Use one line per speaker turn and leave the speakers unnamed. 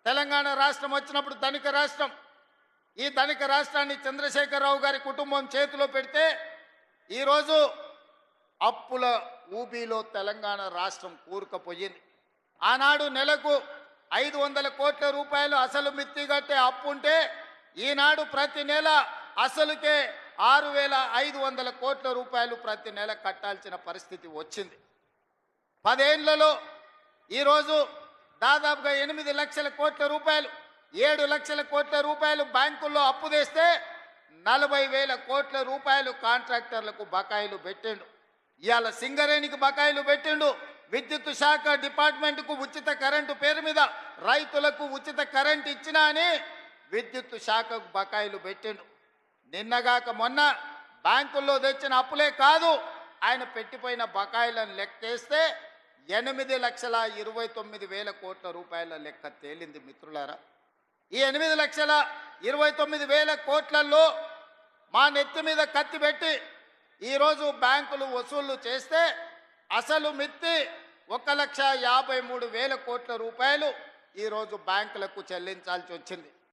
తెలంగాణ రాష్ట్రం వచ్చినప్పుడు ధనిక రాష్ట్రం. ఈ ధనిక రాష్ట్రాన్ని చంద్రశేఖరరావు గారి కుటుంబం చేతిలో పెడితే ఈరోజు అప్పుల ఊబిలో తెలంగాణ రాష్ట్రం కూరుకుపోయింది. ఆనాడు నెలకు 500 కోట్ల రూపాయలు అసలు మిత్తి కట్టే అప్పు ఉంటే ఈనాడు ప్రతి నెల అసలుకే 6,500 కోట్ల రూపాయలు ప్రతి నెల కట్టాల్సిన పరిస్థితి వచ్చింది. 10 ఏళ్లలో ఈరోజు దాదాపుగా 8 లక్షల కోట్ల రూపాయలు, 7 లక్షల కోట్ల రూపాయలు బ్యాంకుల్లో అప్పు తెస్తే 40,000 కోట్ల రూపాయలు కాంట్రాక్టర్లకు బకాయిలు పెట్టిండు. ఇవాళ సింగరేణికి బకాయిలు పెట్టిండు. విద్యుత్ శాఖ డిపార్ట్మెంట్కు ఉచిత కరెంటు పేరు మీద రైతులకు ఉచిత కరెంటు ఇచ్చినా అని విద్యుత్ శాఖకు బకాయిలు పెట్టిండు. నిన్నగాక మొన్న బ్యాంకుల్లో తెచ్చిన అప్పులే కాదు, ఆయన పెట్టిపోయిన బకాయిలను లెక్కేస్తే 8,29,000 కోట్ల రూపాయల లెక్క తేలింది. మిత్రులారా, ఈ 8,29,000 కోట్లలో మా నెత్తి మీద కత్తి పెట్టి ఈరోజు బ్యాంకులు వసూళ్లు చేస్తే అసలు మిత్తి 1,53,000 కోట్ల రూపాయలు ఈరోజు బ్యాంకులకు చెల్లించాల్సి వచ్చింది.